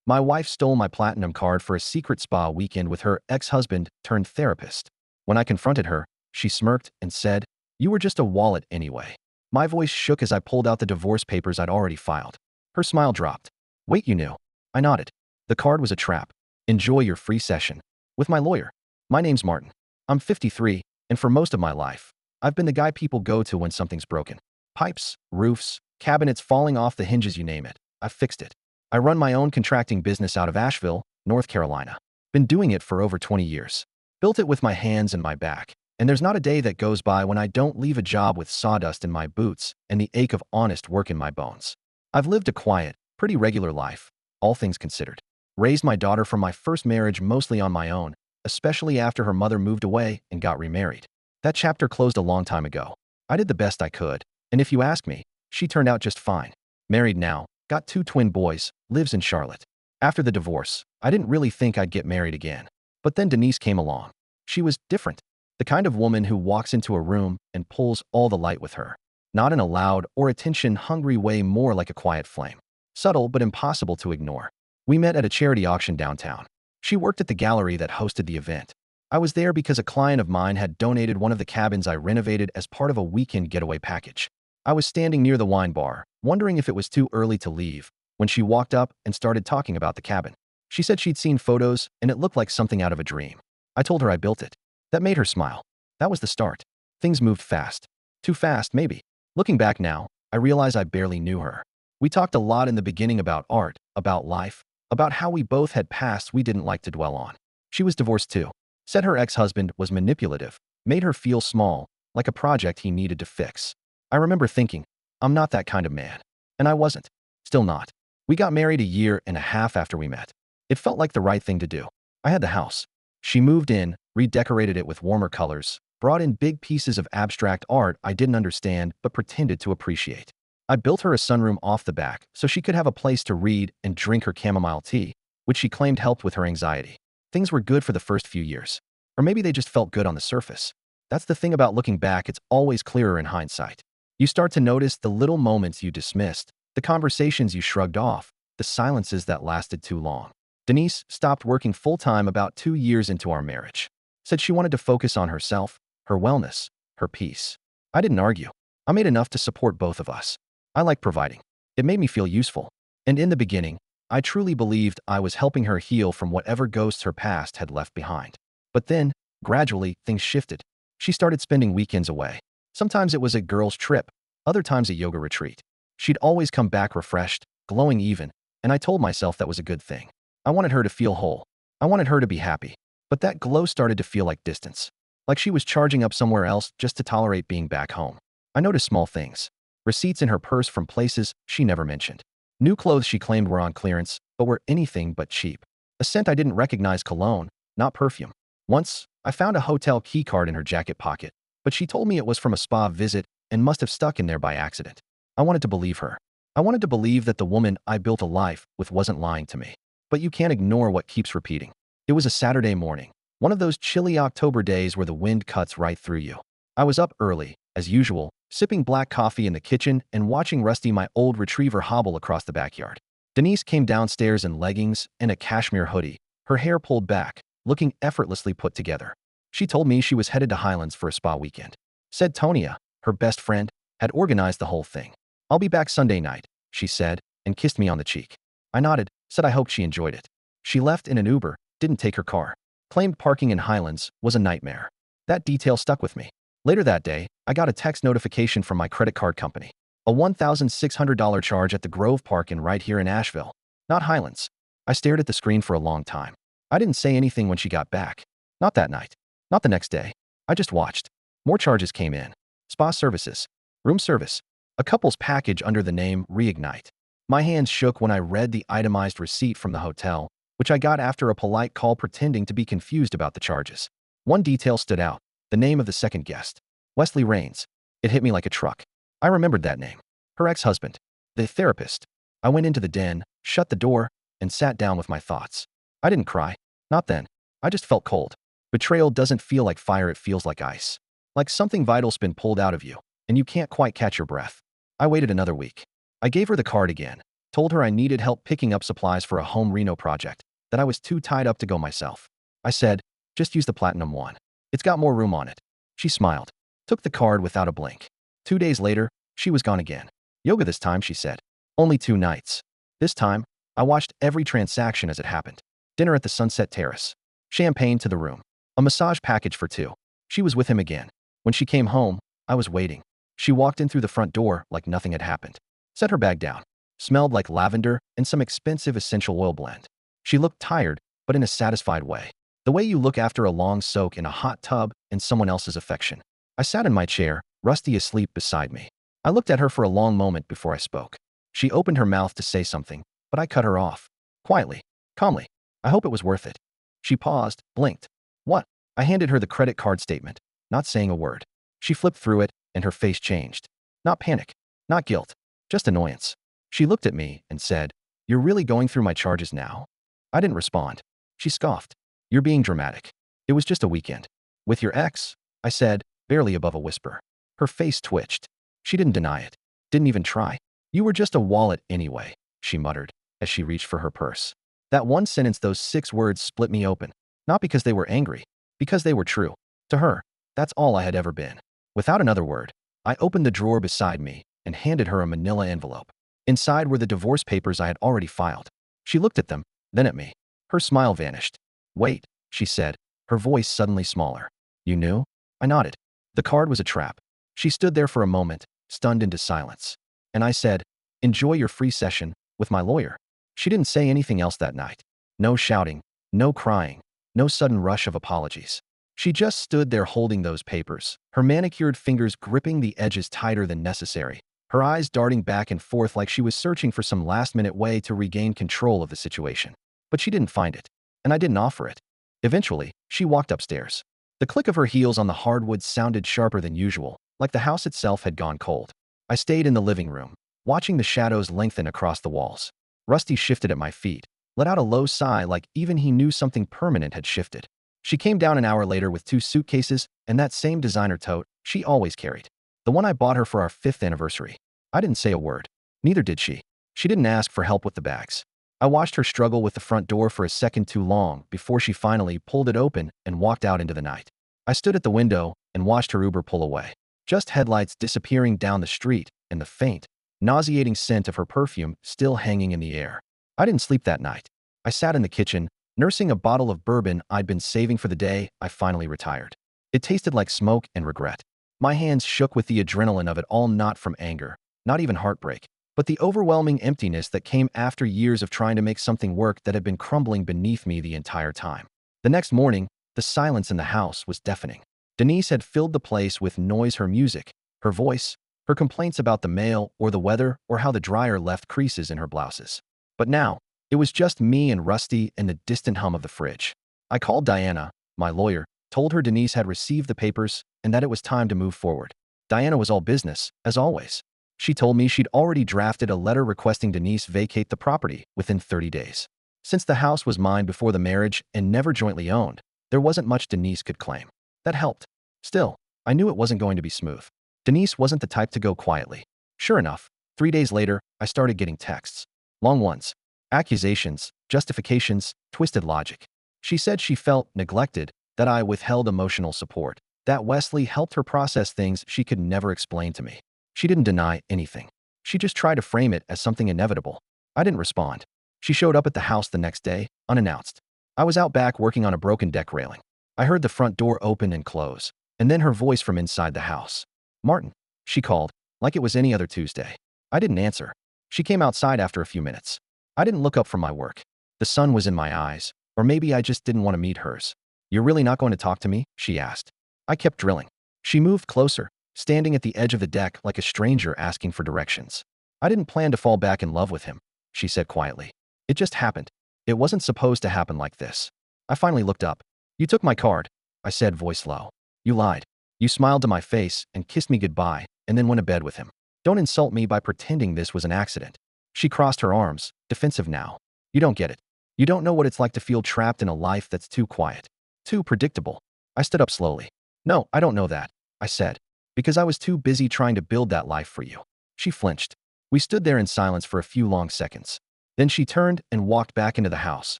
My wife stole my platinum card for a secret spa weekend with her ex-husband turned therapist. When I confronted her, she smirked and said, "You were just a wallet anyway." My voice shook as I pulled out the divorce papers I'd already filed. Her smile dropped. "Wait, you knew?" I nodded. "The card was a trap. Enjoy your free session with my lawyer. My name's Martin. I'm 53, and for most of my life, I've been the guy people go to when something's broken. Pipes, roofs, cabinets falling off the hinges, you name it. I've fixed it. I run my own contracting business out of Asheville, North Carolina. Been doing it for over 20 years. Built it with my hands and my back. And there's not a day that goes by when I don't leave a job with sawdust in my boots and the ache of honest work in my bones. I've lived a quiet, pretty regular life, all things considered. Raised my daughter from my first marriage mostly on my own, especially after her mother moved away and got remarried. That chapter closed a long time ago. I did the best I could, and if you ask me, she turned out just fine. Married now, got 2 twin boys, lives in Charlotte. After the divorce, I didn't really think I'd get married again. But then Denise came along. She was different. The kind of woman who walks into a room and pulls all the light with her. Not in a loud or attention-hungry way, more like a quiet flame. Subtle but impossible to ignore. We met at a charity auction downtown. She worked at the gallery that hosted the event. I was there because a client of mine had donated one of the cabins I renovated as part of a weekend getaway package. I was standing near the wine bar, wondering if it was too early to leave, when she walked up and started talking about the cabin. She said she'd seen photos and it looked like something out of a dream. I told her I built it. That made her smile. That was the start. Things moved fast. Too fast, maybe. Looking back now, I realize I barely knew her. We talked a lot in the beginning about art, about life, about how we both had pasts we didn't like to dwell on. She was divorced too. Said her ex-husband was manipulative, made her feel small, like a project he needed to fix. I remember thinking, I'm not that kind of man. And I wasn't. Still not. We got married a year and a half after we met. It felt like the right thing to do. I had the house. She moved in, redecorated it with warmer colors, brought in big pieces of abstract art I didn't understand but pretended to appreciate. I built her a sunroom off the back so she could have a place to read and drink her chamomile tea, which she claimed helped with her anxiety. Things were good for the first few years. Or maybe they just felt good on the surface. That's the thing about looking back, it's always clearer in hindsight. You start to notice the little moments you dismissed, the conversations you shrugged off, the silences that lasted too long. Denise stopped working full-time about 2 years into our marriage. Said she wanted to focus on herself, her wellness, her peace. I didn't argue. I made enough to support both of us. I like providing. It made me feel useful. And in the beginning, I truly believed I was helping her heal from whatever ghosts her past had left behind. But then, gradually, things shifted. She started spending weekends away. Sometimes it was a girls' trip, other times a yoga retreat. She'd always come back refreshed, glowing even, and I told myself that was a good thing. I wanted her to feel whole. I wanted her to be happy. But that glow started to feel like distance. Like she was charging up somewhere else just to tolerate being back home. I noticed small things. Receipts in her purse from places she never mentioned. New clothes she claimed were on clearance, but were anything but cheap. A scent I didn't recognize, cologne, not perfume. Once, I found a hotel key card in her jacket pocket, but she told me it was from a spa visit and must have stuck in there by accident. I wanted to believe her. I wanted to believe that the woman I built a life with wasn't lying to me. But you can't ignore what keeps repeating. It was a Saturday morning, one of those chilly October days where the wind cuts right through you. I was up early, as usual, sipping black coffee in the kitchen and watching Rusty, my old retriever, hobble across the backyard. Denise came downstairs in leggings and a cashmere hoodie, her hair pulled back, looking effortlessly put together. She told me she was headed to Highlands for a spa weekend. Said Tonia, her best friend, had organized the whole thing. "I'll be back Sunday night," she said, and kissed me on the cheek. I nodded, said I hoped she enjoyed it. She left in an Uber, didn't take her car. Claimed parking in Highlands was a nightmare. That detail stuck with me. Later that day, I got a text notification from my credit card company. A $1,600 charge at the Grove Park Inn right here in Asheville, not Highlands. I stared at the screen for a long time. I didn't say anything when she got back. Not that night. Not the next day. I just watched. More charges came in. Spa services. Room service. A couple's package under the name Reignite. My hands shook when I read the itemized receipt from the hotel, which I got after a polite call pretending to be confused about the charges. One detail stood out. The name of the second guest. Wesley Rains. It hit me like a truck. I remembered that name. Her ex-husband. The therapist. I went into the den, shut the door, and sat down with my thoughts. I didn't cry. Not then. I just felt cold. Betrayal doesn't feel like fire, it feels like ice. Like something vital's been pulled out of you, and you can't quite catch your breath. I waited another week. I gave her the card again. Told her I needed help picking up supplies for a home reno project, that I was too tied up to go myself. I said, just use the platinum one. It's got more room on it. She smiled, took the card without a blink. 2 days later, she was gone again. Yoga this time, she said. Only 2 nights. This time, I watched every transaction as it happened. Dinner at the Sunset Terrace. Champagne to the room. A massage package for 2. She was with him again. When she came home, I was waiting. She walked in through the front door like nothing had happened. Set her bag down. Smelled like lavender and some expensive essential oil blend. She looked tired, but in a satisfied way. The way you look after a long soak in a hot tub in someone else's affection. I sat in my chair, Rusty asleep beside me. I looked at her for a long moment before I spoke. She opened her mouth to say something, but I cut her off. Quietly, calmly. I hope it was worth it. She paused, blinked. What? I handed her the credit card statement, not saying a word. She flipped through it, and her face changed. Not panic, not guilt, just annoyance. She looked at me and said, "You're really going through my charges now?" I didn't respond. She scoffed. "You're being dramatic. It was just a weekend." "With your ex?" I said, barely above a whisper. Her face twitched. She didn't deny it. Didn't even try. "You were just a wallet anyway," she muttered, as she reached for her purse. That one sentence, those 6 words split me open. Not because they were angry, because they were true. To her, that's all I had ever been. Without another word, I opened the drawer beside me and handed her a manila envelope. Inside were the divorce papers I had already filed. She looked at them, then at me. Her smile vanished. "Wait," she said, her voice suddenly smaller. "You knew?" I nodded. The card was a trap. She stood there for a moment, stunned into silence. And I said, "Enjoy your free session with my lawyer." She didn't say anything else that night. No shouting, no crying, no sudden rush of apologies. She just stood there holding those papers, her manicured fingers gripping the edges tighter than necessary, her eyes darting back and forth like she was searching for some last-minute way to regain control of the situation. But she didn't find it, and I didn't offer it. Eventually, she walked upstairs. The click of her heels on the hardwood sounded sharper than usual, like the house itself had gone cold. I stayed in the living room, watching the shadows lengthen across the walls. Rusty shifted at my feet, let out a low sigh like even he knew something permanent had shifted. She came down an hour later with 2 suitcases and that same designer tote she always carried. The one I bought her for our 5th anniversary. I didn't say a word. Neither did she. She didn't ask for help with the bags. I watched her struggle with the front door for a second too long before she finally pulled it open and walked out into the night. I stood at the window and watched her Uber pull away. Just headlights disappearing down the street and the faint, nauseating scent of her perfume still hanging in the air. I didn't sleep that night. I sat in the kitchen, nursing a bottle of bourbon I'd been saving for the day I finally retired. It tasted like smoke and regret. My hands shook with the adrenaline of it all, not from anger, not even heartbreak, but the overwhelming emptiness that came after years of trying to make something work that had been crumbling beneath me the entire time. The next morning, the silence in the house was deafening. Denise had filled the place with noise, her music, her voice, her complaints about the mail or the weather or how the dryer left creases in her blouses. But now, it was just me and Rusty and the distant hum of the fridge. I called Diana, my lawyer, told her Denise had received the papers and that it was time to move forward. Diana was all business, as always. She told me she'd already drafted a letter requesting Denise vacate the property within 30 days. Since the house was mine before the marriage and never jointly owned, there wasn't much Denise could claim. That helped. Still, I knew it wasn't going to be smooth. Denise wasn't the type to go quietly. Sure enough, 3 days later, I started getting texts. Long ones. Accusations, justifications, twisted logic. She said she felt neglected, that I withheld emotional support, that Wesley helped her process things she could never explain to me. She didn't deny anything. She just tried to frame it as something inevitable. I didn't respond. She showed up at the house the next day, unannounced. I was out back working on a broken deck railing. I heard the front door open and close, and then her voice from inside the house. "Martin," she called, like it was any other Tuesday. I didn't answer. She came outside after a few minutes. I didn't look up from my work. The sun was in my eyes, or maybe I just didn't want to meet hers. "You're really not going to talk to me?" she asked. I kept drilling. She moved closer, standing at the edge of the deck like a stranger asking for directions. "I didn't plan to fall back in love with him," she said quietly. "It just happened. It wasn't supposed to happen like this." I finally looked up. "You took my card," I said, voice low. "You lied. You smiled to my face and kissed me goodbye and then went to bed with him. Don't insult me by pretending this was an accident." She crossed her arms, defensive now. "You don't get it. You don't know what it's like to feel trapped in a life that's too quiet, too predictable." I stood up slowly. "No, I don't know that," I said, "because I was too busy trying to build that life for you." She flinched. We stood there in silence for a few long seconds. Then she turned and walked back into the house,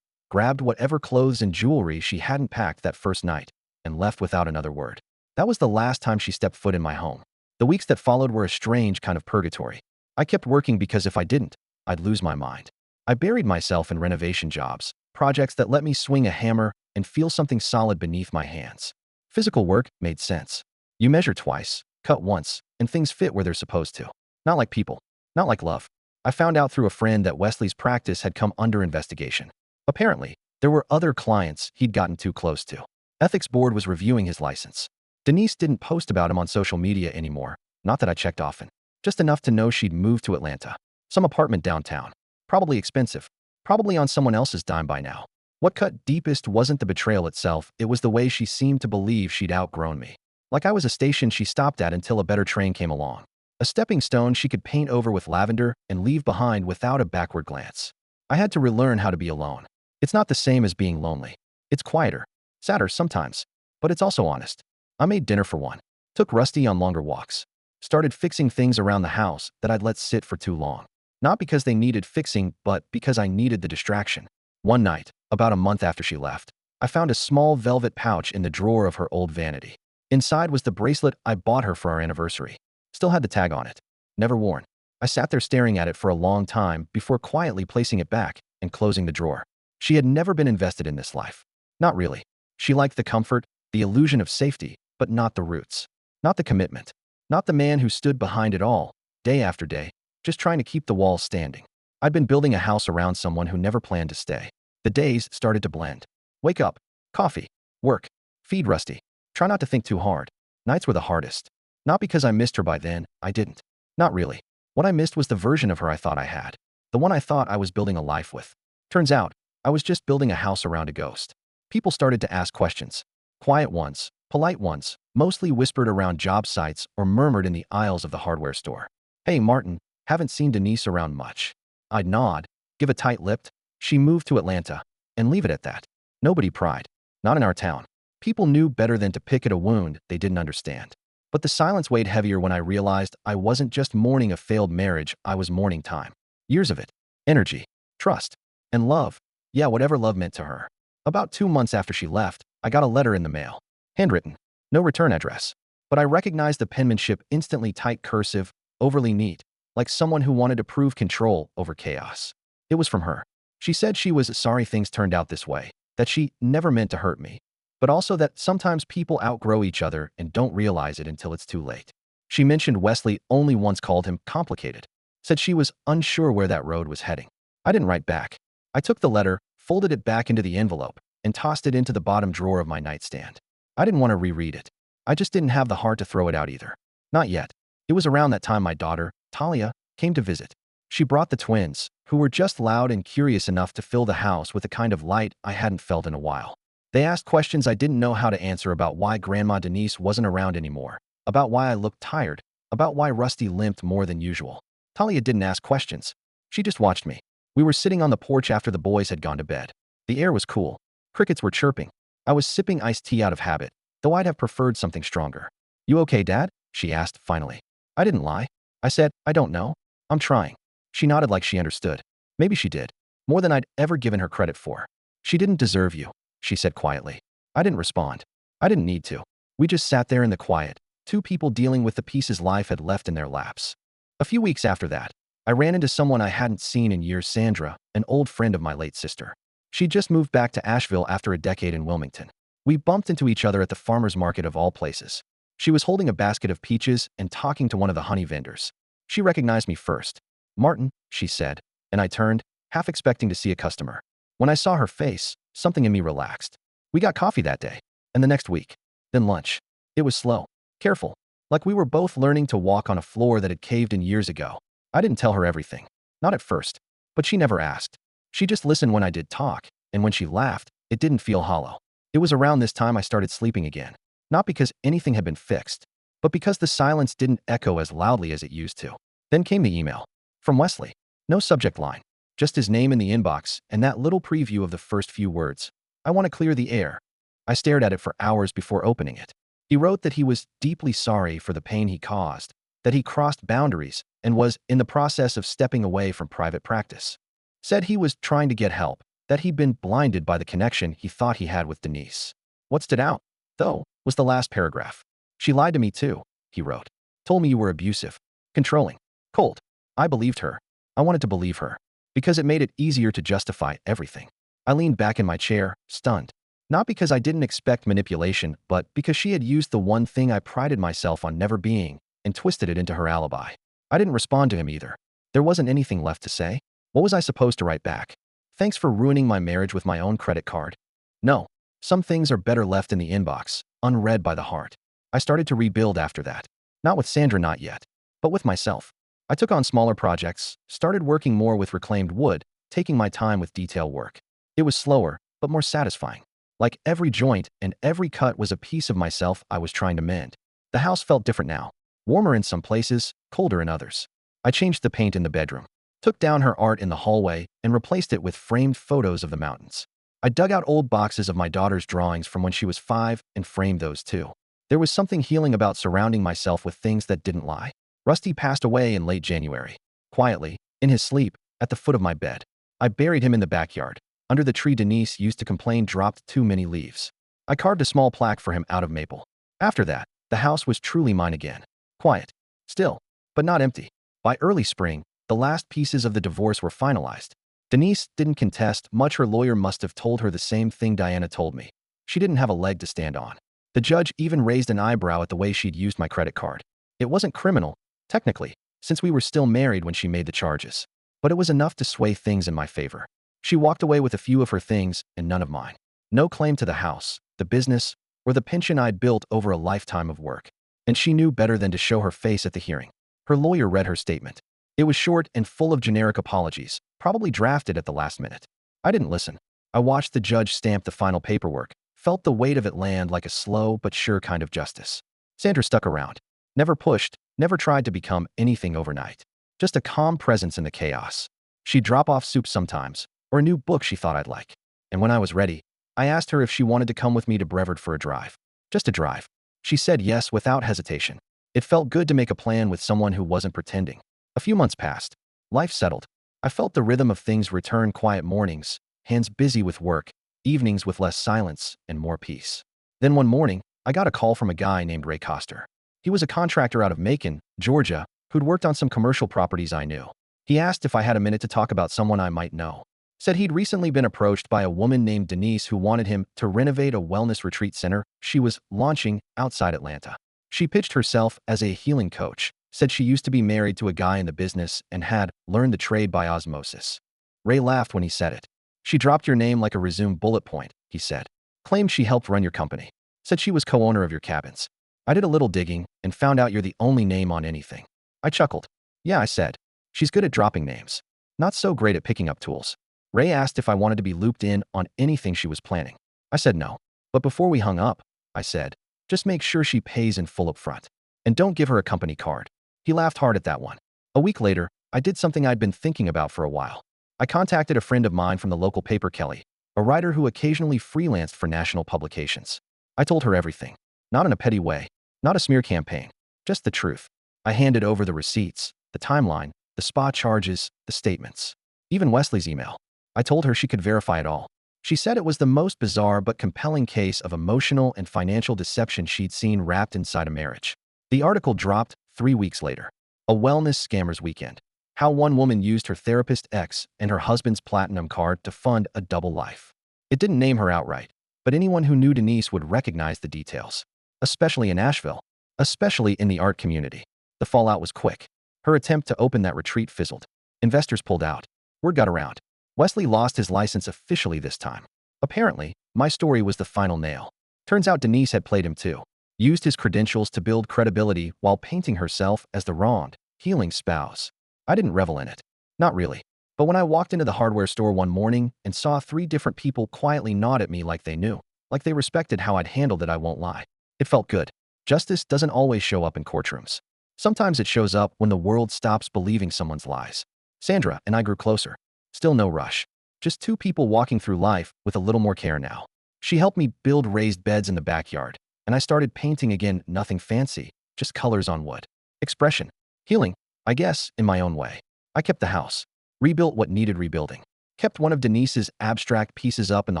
grabbed whatever clothes and jewelry she hadn't packed that first night, and left without another word. That was the last time she stepped foot in my home. The weeks that followed were a strange kind of purgatory. I kept working because if I didn't, I'd lose my mind. I buried myself in renovation jobs, projects that let me swing a hammer and feel something solid beneath my hands. Physical work made sense. You measure twice, cut once, and things fit where they're supposed to. Not like people. Not like love. I found out through a friend that Wesley's practice had come under investigation. Apparently, there were other clients he'd gotten too close to. Ethics board was reviewing his license. Denise didn't post about him on social media anymore, not that I checked often. Just enough to know she'd moved to Atlanta. Some apartment downtown. Probably expensive. Probably on someone else's dime by now. What cut deepest wasn't the betrayal itself, it was the way she seemed to believe she'd outgrown me. Like I was a station she stopped at until a better train came along. A stepping stone she could paint over with lavender and leave behind without a backward glance. I had to relearn how to be alone. It's not the same as being lonely. It's quieter, sadder sometimes, but it's also honest. I made dinner for one, took Rusty on longer walks, started fixing things around the house that I'd let sit for too long. Not because they needed fixing, but because I needed the distraction. One night, about a month after she left, I found a small velvet pouch in the drawer of her old vanity. Inside was the bracelet I bought her for our anniversary. Still had the tag on it. Never worn. I sat there staring at it for a long time before quietly placing it back and closing the drawer. She had never been invested in this life. Not really. She liked the comfort, the illusion of safety, but not the roots. Not the commitment. Not the man who stood behind it all, day after day, just trying to keep the walls standing. I'd been building a house around someone who never planned to stay. The days started to blend. Wake up, coffee, work, feed Rusty. Try not to think too hard. Nights were the hardest. Not because I missed her by then, I didn't. Not really. What I missed was the version of her I thought I had. The one I thought I was building a life with. Turns out, I was just building a house around a ghost. People started to ask questions. Quiet ones, polite ones, mostly whispered around job sites or murmured in the aisles of the hardware store. Hey, Martin, haven't seen Denise around much. I'd nod, give a tight-lipped, she moved to Atlanta, and leave it at that. Nobody pried. Not in our town. People knew better than to pick at a wound they didn't understand. But the silence weighed heavier when I realized I wasn't just mourning a failed marriage, I was mourning time. Years of it. Energy. Trust. And love. Yeah, whatever love meant to her. About 2 months after she left, I got a letter in the mail. Handwritten. No return address. But I recognized the penmanship instantly, tight cursive, overly neat, like someone who wanted to prove control over chaos. It was from her. She said she was sorry things turned out this way, that she never meant to hurt me, but also that sometimes people outgrow each other and don't realize it until it's too late. She mentioned Wesley only once called him complicated, said she was unsure where that road was heading. I didn't write back. I took the letter, folded it back into the envelope, and tossed it into the bottom drawer of my nightstand. I didn't want to reread it. I just didn't have the heart to throw it out either. Not yet. It was around that time my daughter, Talia, came to visit. She brought the twins, who were just loud and curious enough to fill the house with a kind of light I hadn't felt in a while. They asked questions I didn't know how to answer about why Grandma Denise wasn't around anymore, about why I looked tired, about why Rusty limped more than usual. Talia didn't ask questions. She just watched me. We were sitting on the porch after the boys had gone to bed. The air was cool. Crickets were chirping. I was sipping iced tea out of habit, though I'd have preferred something stronger. You okay, Dad? She asked, finally. I didn't lie. I said, I don't know. I'm trying. She nodded like she understood. Maybe she did. More than I'd ever given her credit for. She didn't deserve you, she said quietly. I didn't respond. I didn't need to. We just sat there in the quiet, two people dealing with the pieces life had left in their laps. A few weeks after that, I ran into someone I hadn't seen in years, Sandra, an old friend of my late sister. She'd just moved back to Asheville after a decade in Wilmington. We bumped into each other at the farmer's market of all places. She was holding a basket of peaches and talking to one of the honey vendors. She recognized me first. Martin, she said, and I turned, half expecting to see a customer. When I saw her face, something in me relaxed. We got coffee that day, and the next week. Then lunch. It was slow, careful, like we were both learning to walk on a floor that had caved in years ago. I didn't tell her everything. Not at first. But she never asked. She just listened when I did talk, and when she laughed, it didn't feel hollow. It was around this time I started sleeping again. Not because anything had been fixed, but because the silence didn't echo as loudly as it used to. Then came the email. From Wesley. No subject line. Just his name in the inbox and that little preview of the first few words. I want to clear the air. I stared at it for hours before opening it. He wrote that he was deeply sorry for the pain he caused, that he crossed boundaries and was in the process of stepping away from private practice. Said he was trying to get help, that he'd been blinded by the connection he thought he had with Denise. What stood out, though, was the last paragraph. She lied to me too, he wrote. Told me you were abusive, controlling, cold. I believed her. I wanted to believe her, because it made it easier to justify everything. I leaned back in my chair, stunned. Not because I didn't expect manipulation, but because she had used the one thing I prided myself on never being and twisted it into her alibi. I didn't respond to him either. There wasn't anything left to say. What was I supposed to write back? Thanks for ruining my marriage with my own credit card. No. Some things are better left in the inbox, unread by the heart. I started to rebuild after that. Not with Sandra, not yet, but with myself. I took on smaller projects, started working more with reclaimed wood, taking my time with detail work. It was slower, but more satisfying. Like every joint and every cut was a piece of myself I was trying to mend. The house felt different now. Warmer in some places, colder in others. I changed the paint in the bedroom, took down her art in the hallway, and replaced it with framed photos of the mountains. I dug out old boxes of my daughter's drawings from when she was 5 and framed those too. There was something healing about surrounding myself with things that didn't lie. Rusty passed away in late January. Quietly, in his sleep, at the foot of my bed. I buried him in the backyard, under the tree Denise used to complain dropped too many leaves. I carved a small plaque for him out of maple. After that, the house was truly mine again. Quiet, still, but not empty. By early spring, the last pieces of the divorce were finalized. Denise didn't contest much. Her lawyer must have told her the same thing Diana told me. She didn't have a leg to stand on. The judge even raised an eyebrow at the way she'd used my credit card. It wasn't criminal, technically, since we were still married when she made the charges. But it was enough to sway things in my favor. She walked away with a few of her things and none of mine. No claim to the house, the business, or the pension I'd built over a lifetime of work. And she knew better than to show her face at the hearing. Her lawyer read her statement. It was short and full of generic apologies, probably drafted at the last minute. I didn't listen. I watched the judge stamp the final paperwork, felt the weight of it land like a slow but sure kind of justice. Sandra stuck around. Never pushed, never tried to become anything overnight. Just a calm presence in the chaos. She'd drop off soup sometimes, or a new book she thought I'd like. And when I was ready, I asked her if she wanted to come with me to Brevard for a drive. Just a drive. She said yes without hesitation. It felt good to make a plan with someone who wasn't pretending. A few months passed. Life settled. I felt the rhythm of things return: quiet mornings, hands busy with work, evenings with less silence and more peace. Then one morning, I got a call from a guy named Ray Coster. He was a contractor out of Macon, Georgia, who'd worked on some commercial properties I knew. He asked if I had a minute to talk about someone I might know. Said he'd recently been approached by a woman named Denise who wanted him to renovate a wellness retreat center she was launching outside Atlanta. She pitched herself as a healing coach, said she used to be married to a guy in the business and had learned the trade by osmosis. Ray laughed when he said it. She dropped your name like a resumed bullet point, he said. Claimed she helped run your company. Said she was co-owner of your cabins. I did a little digging and found out you're the only name on anything. I chuckled. Yeah, I said. She's good at dropping names. Not so great at picking up tools. Ray asked if I wanted to be looped in on anything she was planning. I said no. But before we hung up, I said, just make sure she pays in full up front. And don't give her a company card. He laughed hard at that one. A week later, I did something I'd been thinking about for a while. I contacted a friend of mine from the local paper, Kelly, a writer who occasionally freelanced for national publications. I told her everything. Not in a petty way. Not a smear campaign. Just the truth. I handed over the receipts, the timeline, the spa charges, the statements. Even Wesley's email. I told her she could verify it all. She said it was the most bizarre but compelling case of emotional and financial deception she'd seen wrapped inside a marriage. The article dropped 3 weeks later. A wellness scammer's weekend. How one woman used her therapist ex and her husband's platinum card to fund a double life. It didn't name her outright, but anyone who knew Denise would recognize the details. Especially in Asheville. Especially in the art community. The fallout was quick. Her attempt to open that retreat fizzled. Investors pulled out. Word got around. Wesley lost his license officially this time. Apparently, my story was the final nail. Turns out Denise had played him too. Used his credentials to build credibility while painting herself as the wronged, healing spouse. I didn't revel in it. Not really. But when I walked into the hardware store one morning and saw 3 different people quietly nod at me like they knew, like they respected how I'd handled it, I won't lie. It felt good. Justice doesn't always show up in courtrooms. Sometimes it shows up when the world stops believing someone's lies. Sandra and I grew closer. Still no rush. Just 2 people walking through life with a little more care now. She helped me build raised beds in the backyard, and I started painting again. Nothing fancy, just colors on wood. Expression. Healing, I guess, in my own way. I kept the house, rebuilt what needed rebuilding, kept one of Denise's abstract pieces up in the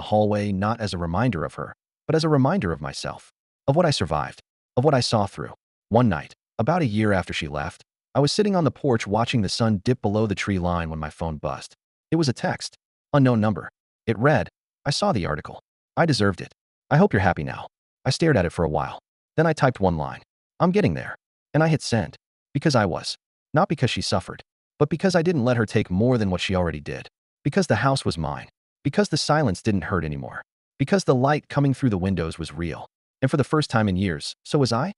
hallway not as a reminder of her, but as a reminder of myself, of what I survived, of what I saw through. One night, about a year after she left, I was sitting on the porch watching the sun dip below the tree line when my phone buzzed. It was a text. Unknown number. It read, I saw the article. I deserved it. I hope you're happy now. I stared at it for a while. Then I typed one line. I'm getting there. And I hit send. Because I was. Not because she suffered. But because I didn't let her take more than what she already did. Because the house was mine. Because the silence didn't hurt anymore. Because the light coming through the windows was real. And for the first time in years, so was I.